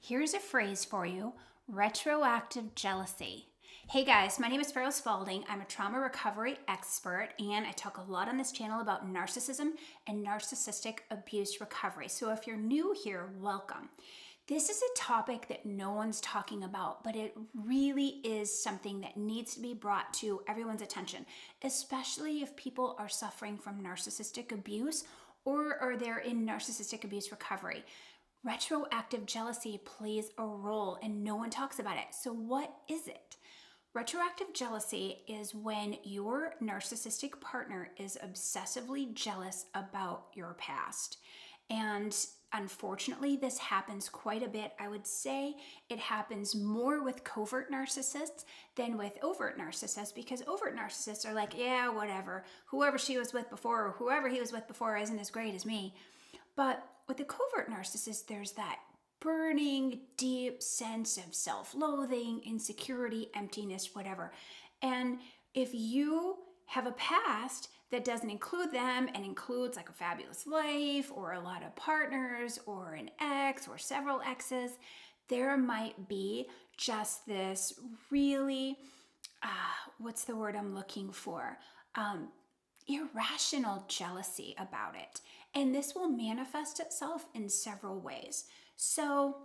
Here's a phrase for you: retroactive jealousy. Hey guys, my name is Sparrow. I'm a trauma recovery expert, and I talk a lot on this channel about narcissism and narcissistic abuse recovery. So if you're new here, welcome. This is a topic that no one's talking about, but it really is something that needs to be brought to everyone's attention, especially if people are suffering from narcissistic abuse or are they're in narcissistic abuse recovery. Retroactive jealousy plays a role and no one talks about it. So what is it? Retroactive jealousy is when your narcissistic partner is obsessively jealous about your past. And unfortunately, this happens quite a bit. I would say it happens more with covert narcissists than with overt narcissists, because overt narcissists are like, yeah, whatever. Whoever she was with before or whoever he was with before isn't as great as me. But with the covert narcissist, there's that burning, deep sense of self-loathing, insecurity, emptiness, whatever. And if you have a past that doesn't include them and includes like a fabulous life or a lot of partners or an ex or several exes, there might be just this really, what's the word I'm looking for? Irrational jealousy about it. And this will manifest itself in several ways. So,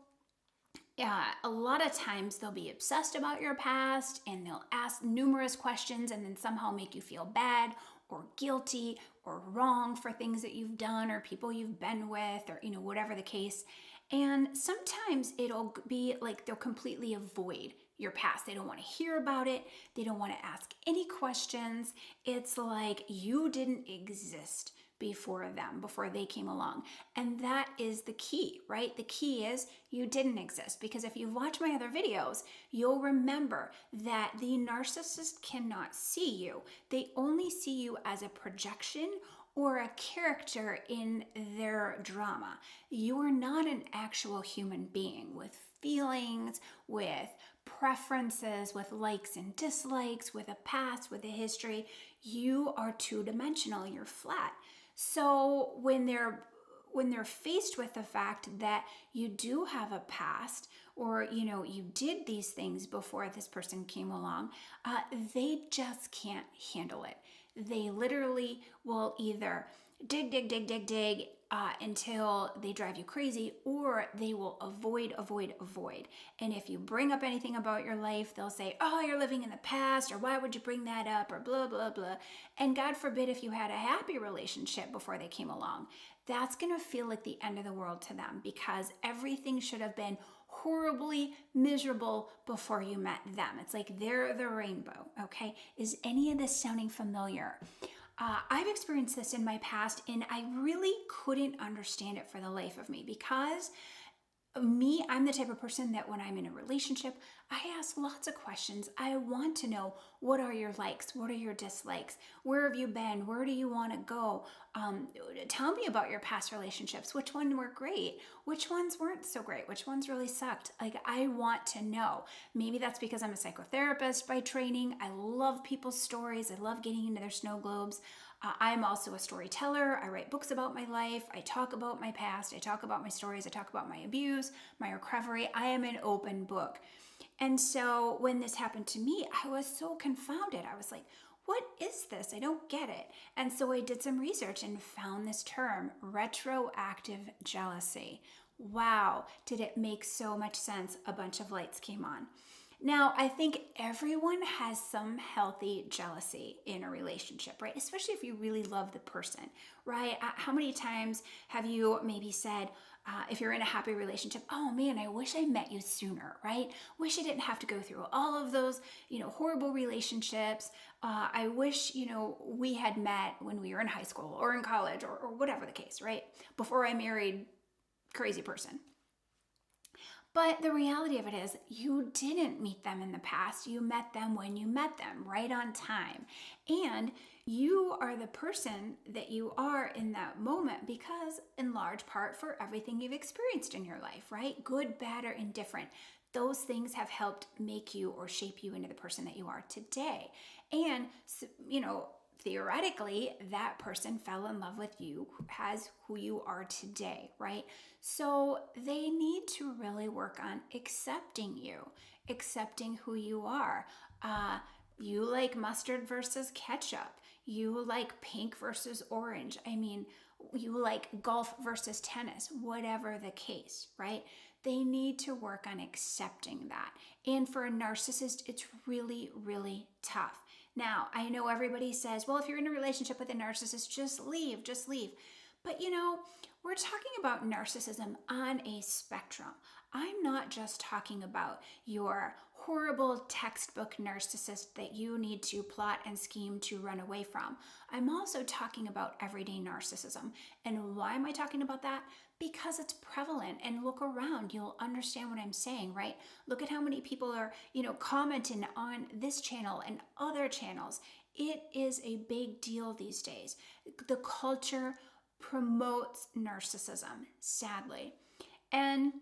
a lot of times they'll be obsessed about your past and they'll ask numerous questions and then somehow make you feel bad or guilty or wrong for things that you've done or people you've been with, or whatever the case. And sometimes it'll be like they'll completely avoid your past. They don't want to hear about it. They don't want to ask any questions. It's like you didn't exist before them, before they came along. And that is the key, right? The key is you didn't exist, because if you've watched my other videos, you'll remember that the narcissist cannot see you. They only see you as a projection or a character in their drama. You are not an actual human being with feelings, with preferences, with likes and dislikes, with a past, with a history. You are two-dimensional. You're flat. So when they're faced with the fact that you do have a past, or you did these things before this person came along, they just can't handle it. They literally will either dig until they drive you crazy, or they will avoid. And if you bring up anything about your life, they'll say, oh, you're living in the past, or why would you bring that up, or blah, blah, blah. And God forbid if you had a happy relationship before they came along, that's going to feel like the end of the world to them, because everything should have been horribly miserable before you met them. It's like they're the rainbow, okay? Is any of this sounding familiar? I've experienced this in my past, and I really couldn't understand it for the life of me, because I'm the type of person that when I'm in a relationship, I ask lots of questions. I want to know, what are your likes? What are your dislikes? Where have you been? Where do you want to go? Tell me about your past relationships. Which ones were great? Which ones weren't so great? Which ones really sucked? Like, I want to know. Maybe that's because I'm a psychotherapist by training. I love people's stories. I love getting into their snow globes. I'm also a storyteller. I write books about my life. I talk about my past. I talk about my stories. I talk about my abuse, my recovery. I am an open book. And so when this happened to me, I was so confounded. I was like, what is this? I don't get it. And so I did some research and found this term, retroactive jealousy. Wow, did it make so much sense? A bunch of lights came on. Now, I think everyone has some healthy jealousy in a relationship, right? Especially if you really love the person, right? How many times have you maybe said, if you're in a happy relationship, oh man, I wish I met you sooner, right? Wish I didn't have to go through all of those, horrible relationships. I wish, we had met when we were in high school or in college, or whatever the case, right? Before I married crazy person. But the reality of it is, you didn't meet them in the past. You met them when you met them, right on time. And you are the person that you are in that moment because, in large part, for everything you've experienced in your life, right? Good, bad, or indifferent. Those things have helped make you or shape you into the person that you are today. And, theoretically, that person fell in love with you as who you are today, right? So they need to really work on accepting you, accepting who you are. You like mustard versus ketchup. You like pink versus orange. I mean, you like golf versus tennis, whatever the case, right? They need to work on accepting that. And for a narcissist, it's really, really tough. Now, I know everybody says, well, if you're in a relationship with a narcissist, just leave, just leave. But we're talking about narcissism on a spectrum. I'm not just talking about your horrible textbook narcissist that you need to plot and scheme to run away from. I'm also talking about everyday narcissism. And why am I talking about that? Because it's prevalent. And look around, you'll understand what I'm saying, right? Look at how many people are, commenting on this channel and other channels. It is a big deal these days. The culture promotes narcissism, sadly. And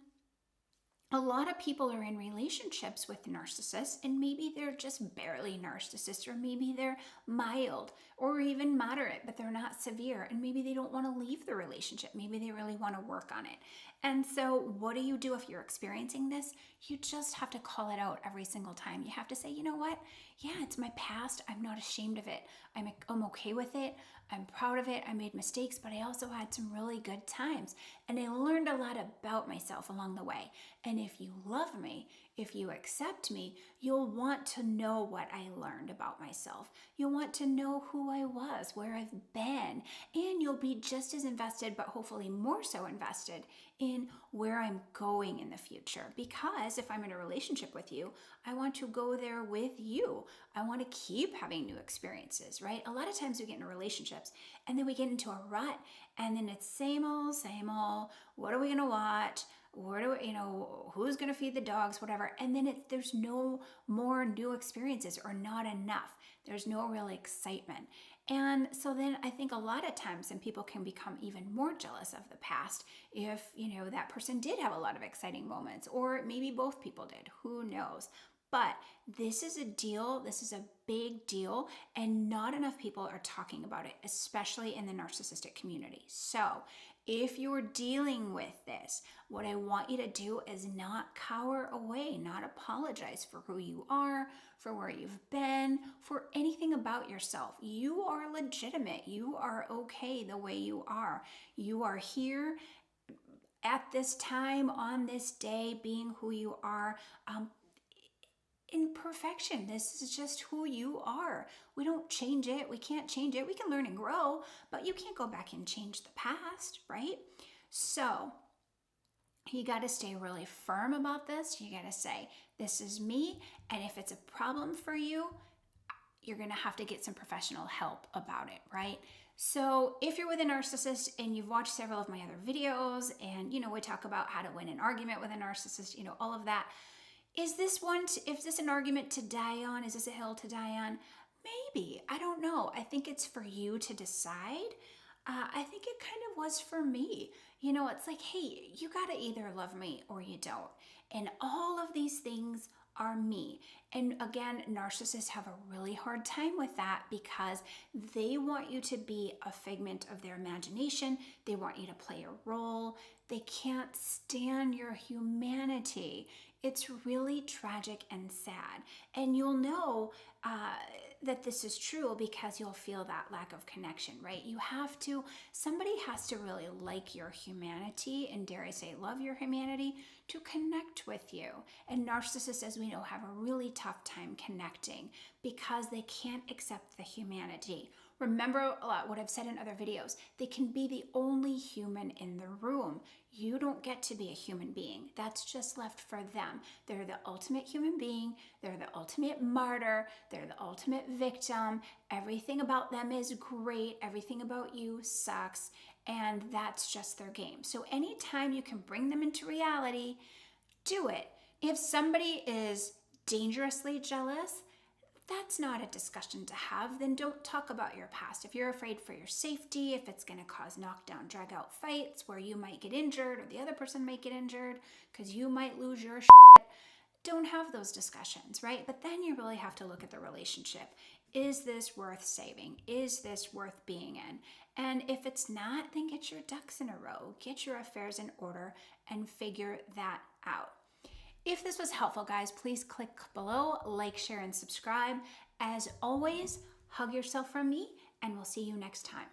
a lot of people are in relationships with narcissists, and maybe they're just barely narcissists, or maybe they're mild or even moderate, but they're not severe, and maybe they don't want to leave the relationship. Maybe they really want to work on it. And so what do you do if you're experiencing this? You just have to call it out every single time. You have to say, you know what? Yeah, it's my past. I'm not ashamed of it. I'm okay with it. I'm proud of it. I made mistakes, but I also had some really good times. And I learned a lot about myself along the way. And if you love me, if you accept me, you'll want to know what I learned about myself. You'll want to know who I was, where I've been, and you'll be just as invested, but hopefully more so invested in where I'm going in the future. Because if I'm in a relationship with you, I want to go there with you. I want to keep having new experiences, right? A lot of times we get into relationships and then we get into a rut, and then it's same old, same old. What are we going to watch? Who's going to feed the dogs, whatever. And then there's no more new experiences, or not enough. There's no real excitement. And so then I think a lot of times then people can become even more jealous of the past if, that person did have a lot of exciting moments, or maybe both people did, who knows. But this is a deal, this is a big deal, and not enough people are talking about it, especially in the narcissistic community. So if you're dealing with this, what I want you to do is not cower away, not apologize for who you are, for where you've been, for anything about yourself. You are legitimate. You are okay the way you are. You are here at this time, on this day, being who you are. In perfection. This is just who you are. We don't change it. We can't change it. We can learn and grow, but you can't go back and change the past, right? So you got to stay really firm about this. You got to say, this is me. And if it's a problem for you, you're going to have to get some professional help about it, right? So if you're with a narcissist and you've watched several of my other videos, and, we talk about how to win an argument with a narcissist, all of that. Is this an argument to die on? Is this a hill to die on? Maybe. I don't know. I think it's for you to decide. I think it kind of was for me. It's like, hey, you got to either love me or you don't. And all of these things are me. And again, narcissists have a really hard time with that because they want you to be a figment of their imagination. They want you to play a role. They can't stand your humanity. It's really tragic and sad. And you'll know that this is true because you'll feel that lack of connection, right? Somebody has to really like your humanity, and dare I say, love your humanity, to connect with you. And narcissists, as we know, have a really tough time connecting because they can't accept the humanity. Remember what I've said in other videos. They can be the only human in the room. You don't get to be a human being. That's just left for them. They're the ultimate human being. They're the ultimate martyr. They're the ultimate victim. Everything about them is great. Everything about you sucks. And that's just their game. So anytime you can bring them into reality, do it. If somebody is dangerously jealous, that's not a discussion to have. Then don't talk about your past. If you're afraid for your safety, if it's going to cause knockdown, drag out fights where you might get injured or the other person might get injured because you might lose your shit, don't have those discussions, right? But then you really have to look at the relationship. Is this worth saving? Is this worth being in? And if it's not, then get your ducks in a row, get your affairs in order, and figure that out. If this was helpful, guys, please click below, like, share, and subscribe. As always, hug yourself from me, and we'll see you next time.